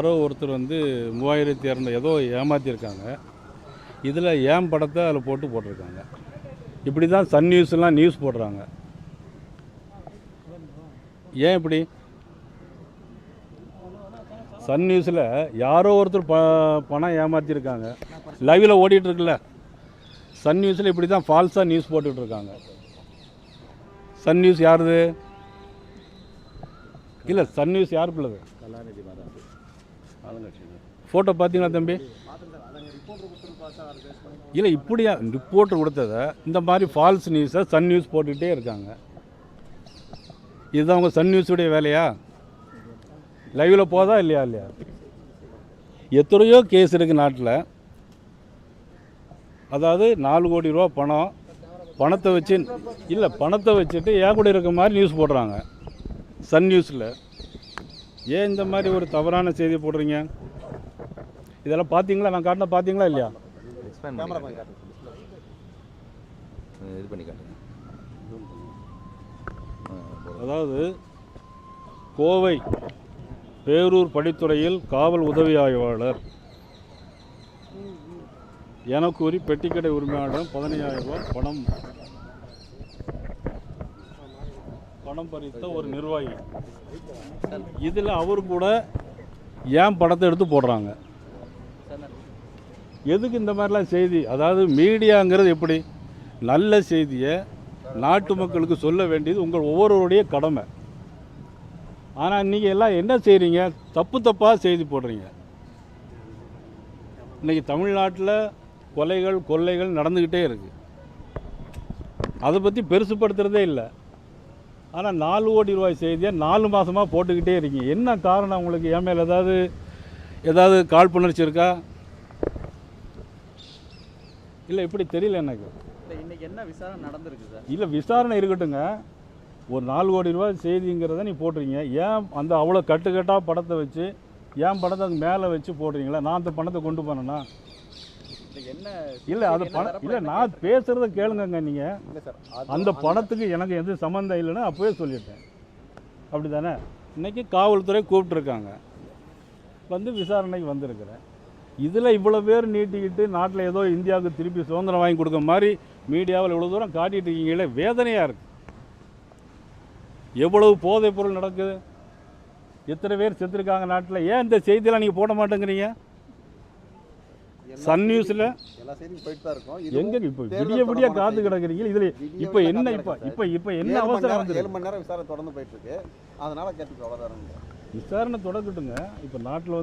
யாரோ ஒருத்தர் வந்து 3200 ஏதோ ஏமாற்றிருக்காங்க. இதில் ஏன் படத்தை அதில் போட்டிருக்காங்க. இப்படி தான் சன் நியூஸ்லாம் நியூஸ் போடுறாங்க. ஏன் இப்படி சன் நியூஸில் யாரோ ஒருத்தர் பணம் ஏமாற்றிருக்காங்க, லைவில் ஓடிட்டுருக்குல்ல. சன் நியூஸில் இப்படி தான் ஃபால்ஸாக நியூஸ் போட்டுட்ருக்காங்க. சன் நியூஸ் யாருது? இல்லை, சன் நியூஸ் யாருக்குள்ளது? ஃபோட்டோ பார்த்தீங்களா தம்பி? இல்லை, இப்படியா ரிப்போர்ட்டர் கொடுத்ததை இந்த மாதிரி ஃபால்ஸ் நியூஸை சன் நியூஸ் போட்டுக்கிட்டே இருக்காங்க. இதுதான் உங்கள் சன் நியூஸுடைய வேலையா? லைவில் போதா இல்லையா? எத்தனையோ கேஸ் இருக்குது நாட்டில். அதாவது 4 கோடி ரூபா பணத்தை வச்சுட்டு ஏன் கூட இருக்க மாதிரி நியூஸ் போடுறாங்க சன் நியூஸில். ஏன் இந்த மாதிரி ஒரு தவறான செய்தி போடுறீங்க? இதெல்லாம் பார்த்தீங்களா? நான் காட்டின பார்த்தீங்களா இல்லையா? அதாவது கோவை பேரூர் படித்துறையில் காவல் உதவி ஆய்வாளர் என கூறி பெட்டிக்கடை உரிமையாளர் 15,000 ரூபாய் பணம் பறித்த ஒரு நிர்வாகி. இதில் அவர் கூட ஏன் படத்தை எடுத்து போடுறாங்க? எதுக்கு இந்த மாதிரிலாம் செய்தி? அதாவது மீடியாங்கிறது எப்படி நல்ல செய்தியை நாட்டு மக்களுக்கு சொல்ல வேண்டியது உங்கள் ஒவ்வொருவருடைய கடமை. ஆனால் நீங்கள் எல்லாம் என்ன செய்கிறீங்க? தப்பாக செய்தி போடுறீங்க. இன்றைக்கி தமிழ்நாட்டில் கொள்ளைகள் நடந்துக்கிட்டே இருக்குது. அதை பற்றி பெருசுப்படுத்துகிறதே இல்லை. ஆனால் 4 கோடி ரூபாய் செய்தியை 4 மாதமாக போட்டுக்கிட்டே இருக்கீங்க. என்ன காரணம் உங்களுக்கு? என் மேல் ஏதாவது காழ்ப்புணர்ச்சி இருக்கா? இல்லை, இப்படி தெரியல எனக்கு. இன்னைக்கு என்ன விசாரணை நடந்திருக்கு சார்? இல்லை, விசாரணை இருக்கட்டுங்க. ஒரு 4 கோடி ரூபாய் செய்திங்கிறத நீ போடுறீங்க. ஏன் அந்த அவ்வளோ கட்டுக்கட்டாக படத்தை வச்சு ஏன் படத்தை அங்கே மேலே வச்சு போடுறீங்களா? நான் அந்த பணத்தை கொண்டு போனேன்னா என்ன? இல்லை, அது பணம் இல்லை. நான் பேசுகிறத கேளுங்க. நீங்கள் அந்த பணத்துக்கு எனக்கு எந்த சம்மந்தம் இல்லைன்னு அப்போவே சொல்லிட்டேன். அப்படி தானே? இன்றைக்கி காவல்துறை கூப்பிட்ருக்காங்க, வந்து விசாரணைக்கு வந்திருக்கிறேன். இதில் இவ்வளோ பேர் நீட்டிக்கிட்டு நாட்டில் ஏதோ இந்தியாவுக்கு திருப்பி சுதந்திரம் வாங்கி கொடுக்க மாதிரி மீடியாவில் இவ்வளோ தூரம் காட்டிகிட்டு இருக்கீங்களே, வேதனையாக இருக்குது. எவ்வளவு போதைப் பொருள் நடக்குது, எத்தனை பேர் செத்துருக்காங்க நாட்டில். ஏன் இந்த செய்தியெல்லாம் நீங்கள் போட மாட்டேங்கிறீங்க? சன் நியூஸில் எங்கே இப்போ விடிய காத்து கிடக்குறீங்க? இதில் இப்போ என்ன என்ன அவசரம் வந்து 7 மணி நேரம் விசாரணை தொடர்ந்து போயிட்டு இருக்கு. அதனால கேட்டு விசாரணை தொடக்கட்டுங்க. இப்போ நாட்டில்